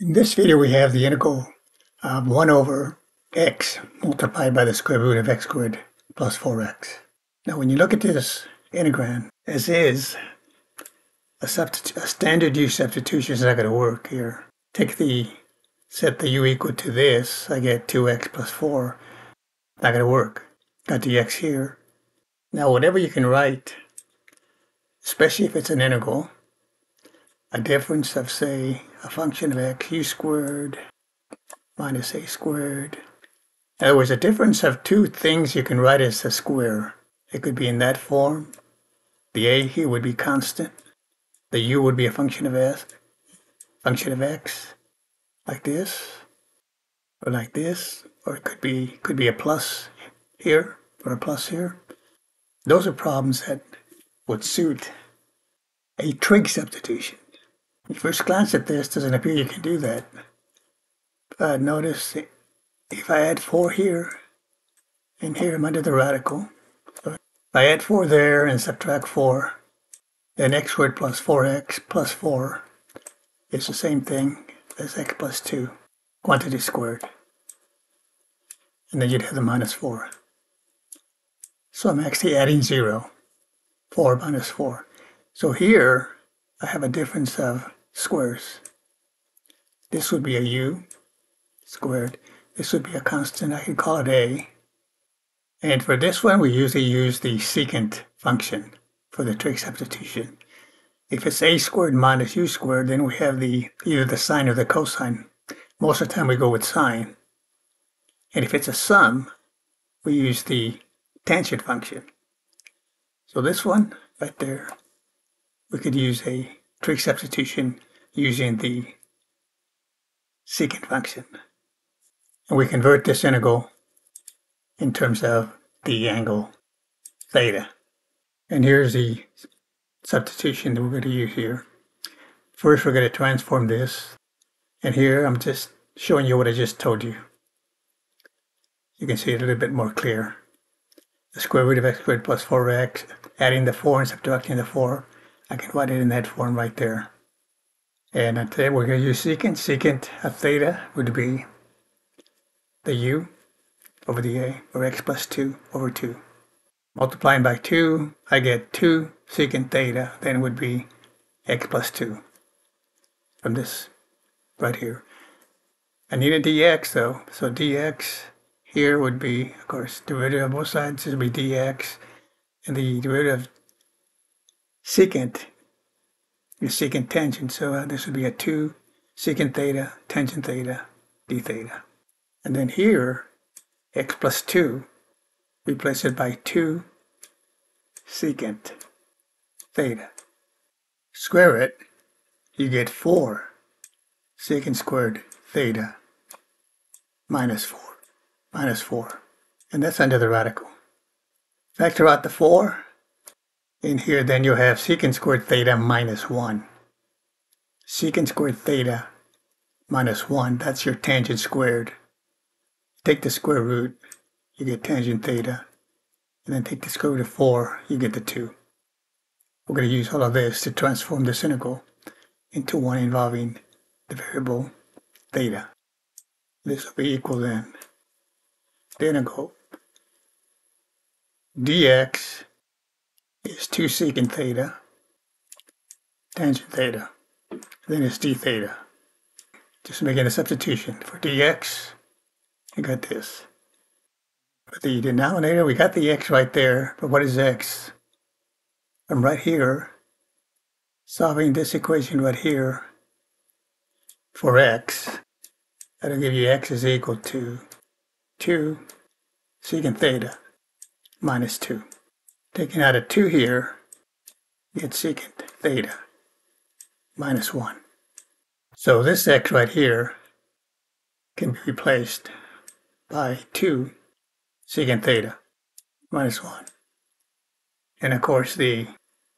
In this video, we have the integral of 1 over x multiplied by the square root of x squared plus 4x. Now, when you look at this integral, as is, a standard u substitution is not going to work here. Set the u equal to this, I get 2x plus 4. Not going to work. Got the x here. Now, whatever you can write, especially if it's an integral, a difference of, say, a function of x, u squared minus a squared. In other words, a difference of two things you can write as a square. It could be in that form. The a here would be constant. The u would be a function of x, like this, or like this, or it could be a plus here, or a plus here. Those are problems that would suit a trig substitution. At first glance at this, doesn't appear you can do that. But notice if I add 4 here, and here I'm under the radical. So if I add 4 there and subtract 4, then x squared plus 4x plus 4 is the same thing as x plus 2, quantity squared. And then you'd have the minus 4. So I'm actually adding 0, 4 minus 4. So here I have a difference of squares. This would be a u squared. This would be a constant. I could call it a. And for this one, we usually use the secant function for the trig substitution. If it's a squared minus u squared, then we have either the sine or the cosine. Most of the time we go with sine. And if it's a sum, we use the tangent function. So this one right there, we could use a trig substitution using the secant function. And we convert this integral in terms of the angle theta. And here's the substitution that we're going to use here. First, we're going to transform this. And here, I'm just showing you what I just told you. You can see it a little bit more clear. The square root of x squared plus 4x, adding the 4 and subtracting the 4. I can write it in that form right there. And today we're going to use secant. Secant of theta would be the u over the a, or x plus 2 over 2. Multiplying by 2, I get 2 secant theta, then would be x plus 2 from this right here. I need a dx though, so dx here would be, of course, derivative of both sides would be dx, and the derivative of secant is secant tangent, so this would be a 2 secant theta, tangent theta, d theta. And then here, x plus 2, replace it by 2 secant theta. Square it, you get 4 secant squared theta minus 4. And that's under the radical. Factor out the 4. In here, then you'll have secant squared theta minus 1. Secant squared theta minus 1, that's your tangent squared. Take the square root, you get tangent theta. And then take the square root of 4, you get the 2. We're going to use all of this to transform this integral into one involving the variable theta. This will be equal then. The integral dx is 2 secant theta, tangent theta, then it's d theta. Just making a substitution for dx, you got this. For the denominator, we got the x right there, but what is x? I'm right here, solving this equation right here for x. That'll give you x is equal to 2 secant theta minus 2. Taking out a 2 here, you get secant theta minus 1. So this x right here can be replaced by 2 secant theta minus 1. And of course the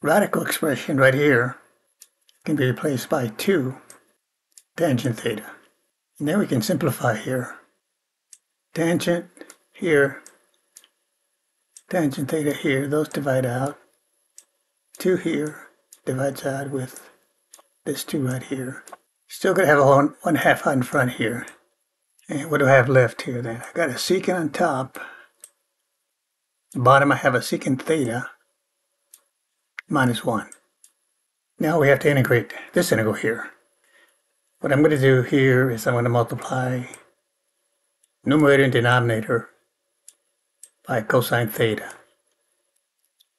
radical expression right here can be replaced by 2 tangent theta. And then we can simplify here. Tangent here, tangent theta here, those divide out. 2 here divides out with this 2 right here. Still going to have a 1/2 out in front here. And what do I have left here then? I got a secant on top. The bottom I have a secant theta minus 1. Now we have to integrate this integral here. What I'm going to do here is I'm going to multiply numerator and denominator by cosine theta.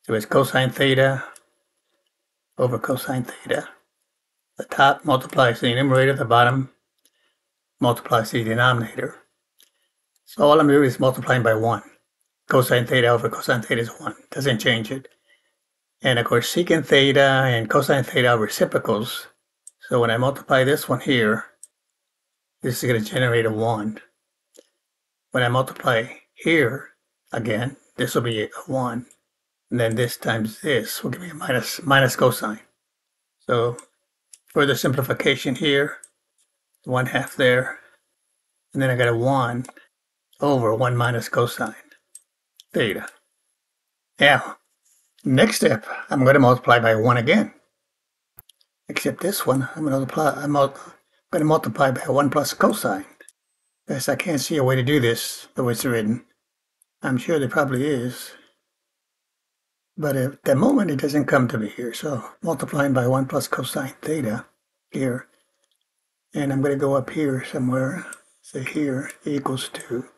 So it's cosine theta over cosine theta. The top multiplies the numerator, the bottom multiplies the denominator. So all I'm doing is multiplying by 1. Cosine theta over cosine theta is 1. Doesn't change it. And of course, secant theta and cosine theta are reciprocals. So when I multiply this one here, this is going to generate a 1. When I multiply here, again, this will be a 1. And then this times this will give me a minus cosine. So further simplification here, 1/2 there. And then I got a 1 over 1 minus cosine theta. Now, next step, I'm going to multiply by 1 again. Except this one, I'm going to multiply by 1 plus cosine. Yes, I can't see a way to do this the way it's written. I'm sure there probably is. But at the moment, it doesn't come to me here. So multiplying by 1 plus cosine theta here. And I'm going to go up here somewhere. Say here equals 2.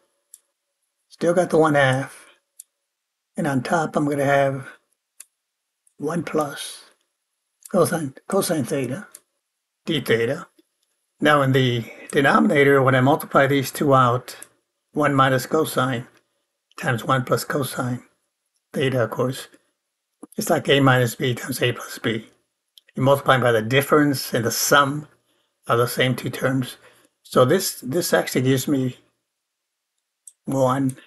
Still got the 1/2. And on top, I'm going to have 1 plus cosine theta, d theta. Now in the denominator, when I multiply these two out, 1 minus cosine times 1 plus cosine theta, of course, it's like a minus b times a plus b. You multiply by the difference and the sum of the same two terms. So this actually gives me 1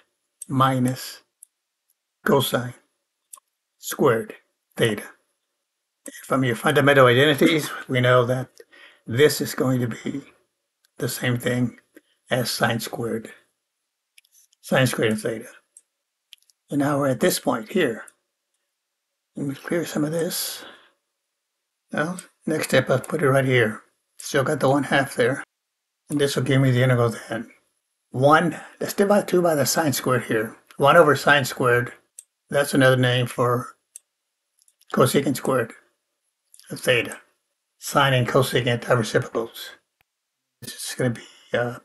minus cosine squared theta. From your fundamental identities, we know that this is going to be the same thing as sine squared of theta. And now we're at this point here. Let me clear some of this. Well, next step, I'll put it right here. Still got the 1/2 there. And this will give me the integral then. 1, let's divide 2 by the sine squared here. 1 over sine squared, that's another name for cosecant squared of theta. Sine and cosecant are reciprocals. This is going to be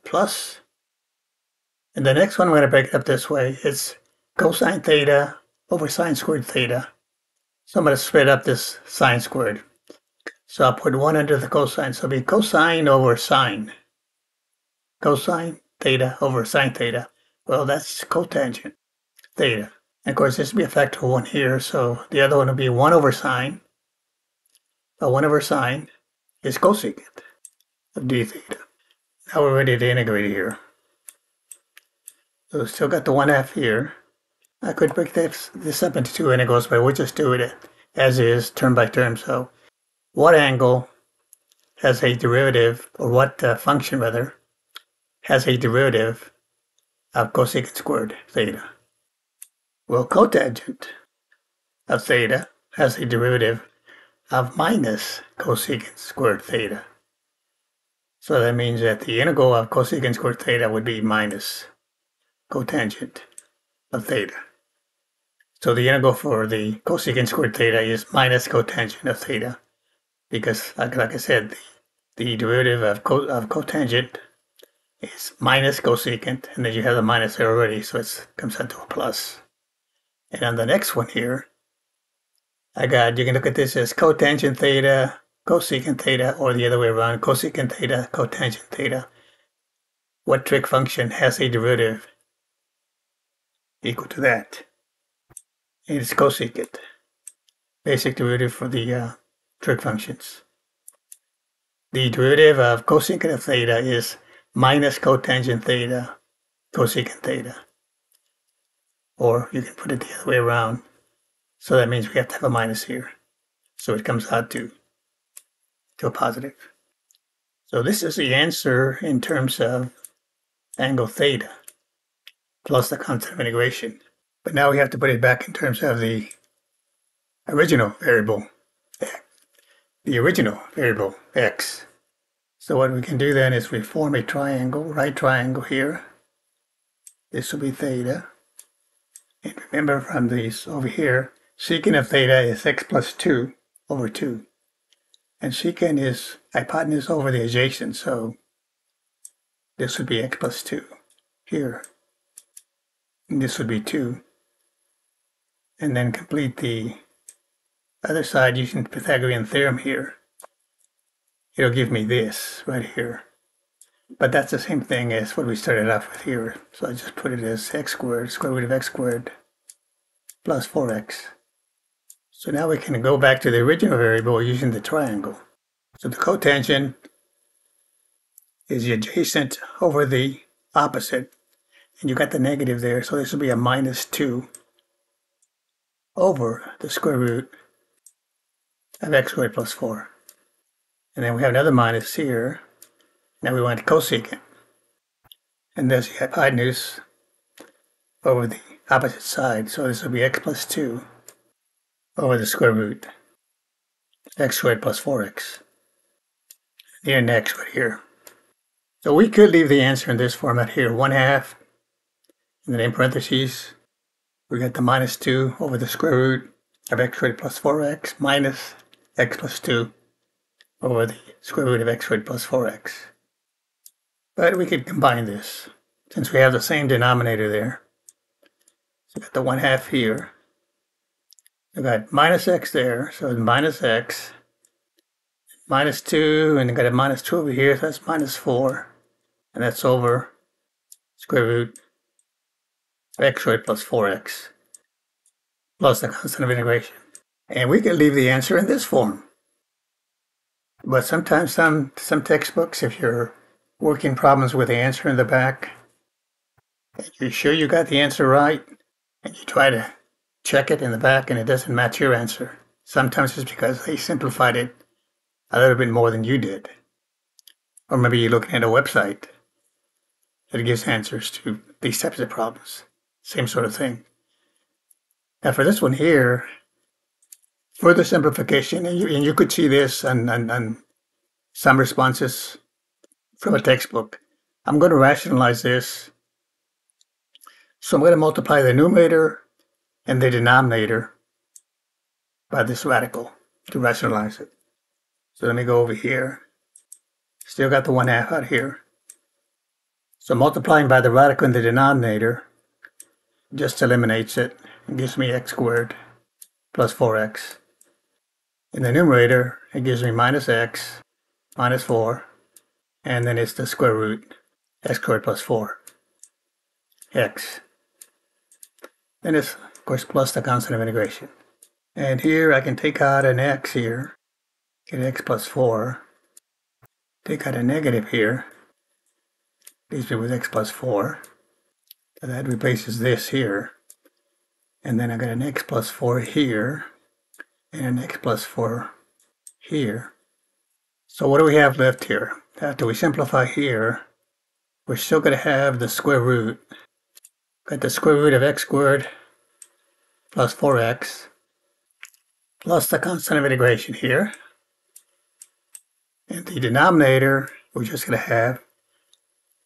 plus. And the next one, I'm going to break it up this way. It's cosine theta over sine squared theta. So I'm going to split up this sine squared. So I'll put 1 under the cosine. So it'll be cosine over sine. Cosine theta over sine theta. Well, that's cotangent theta. And of course, this will be a factor of 1 here. So the other one will be 1 over sine. 1 over sine is cosecant of d theta. Now we're ready to integrate here. So still got the 1/2 here. I could break this up into 2 integrals, but we'll just do it as is, term by term. So what angle has a derivative, or what function rather, has a derivative of cosecant squared theta? Well, cotangent of theta has a derivative of minus cosecant squared theta. So that means that the integral of cosecant squared theta would be minus cotangent of theta. So the integral for the cosecant squared theta is minus cotangent of theta, because like I said, the derivative of cotangent is minus cosecant, and then you have the minus there already, so it comes out to a plus. And on the next one here, you can look at this as cotangent theta, cosecant theta, or the other way around, cosecant theta, cotangent theta. What trig function has a derivative equal to that? And it's cosecant. Basic derivative for the trig functions. The derivative of cosecant of theta is minus cotangent theta, cosecant theta. Or you can put it the other way around. So that means we have to have a minus here. So it comes out to a positive. So this is the answer in terms of angle theta plus the constant of integration. But now we have to put it back in terms of the original variable, x. So what we can do then is we form a triangle, right triangle here. This will be theta. And remember from these over here, secant of theta is x plus 2 over 2. And secant is hypotenuse over the adjacent, so this would be x plus 2 here. And this would be 2. And then complete the other side using the Pythagorean theorem here. It'll give me this right here. But that's the same thing as what we started off with here. So I just put it as x squared, square root of x squared, plus 4x. So now we can go back to the original variable using the triangle. So the cotangent is the adjacent over the opposite. And you got the negative there, so this will be a minus 2 over the square root of x squared plus 4. And then we have another minus here. Now we want cosecant. And there's the hypotenuse over the opposite side. So this will be x plus 2 over the square root of x squared plus 4x. Here next right here. So we could leave the answer in this format here, 1/2. And then in parentheses, we got the minus 2 over the square root of x squared plus 4x minus x plus 2 over the square root of x squared plus 4x. But we could combine this since we have the same denominator there. So we got the 1/2 here. We got minus x there, so it's minus x, minus 2, and we got a minus 2 over here, so that's minus 4. And that's over square root of x squared plus 4x plus the constant of integration. And we could leave the answer in this form. But sometimes some textbooks, if you're working problems with the answer in the back, and you're sure you got the answer right, and you try to check it in the back and it doesn't match your answer, sometimes it's because they simplified it a little bit more than you did. Or maybe you're looking at a website that gives answers to these types of problems. Same sort of thing. Now for this one here, further simplification, and you could see this on some responses from a textbook. I'm going to rationalize this. So I'm going to multiply the numerator and the denominator by this radical to rationalize it. So let me go over here. Still got the 1/2 out here. So multiplying by the radical in the denominator just eliminates it and gives me x squared plus 4x. In the numerator, it gives me minus x minus 4, and then it's the square root x squared plus 4 x. Then it's, of course, plus the constant of integration. And here I can take out an x here, get x plus 4, take out a negative here, leaves me with x plus 4. So that replaces this here. And then I got an x plus 4 here, and an x plus 4 here. So what do we have left here? After we simplify here, we're still going to have the square root. Got the square root of x squared plus 4x plus the constant of integration here. And the denominator, we're just going to have,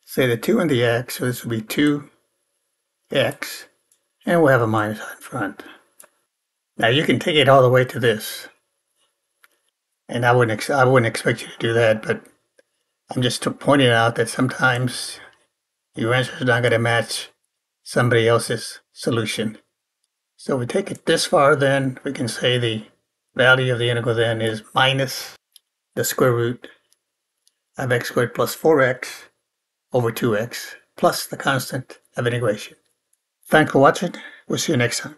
say, the 2 and the x, so this will be 2x, and we'll have a minus in front. Now you can take it all the way to this, and I wouldn't expect you to do that, but I'm just pointing out that sometimes your answer is not going to match somebody else's solution. So we take it this far, then we can say the value of the integral then is minus the square root of x squared plus 4x over 2x plus the constant of integration. Thanks for watching. We'll see you next time.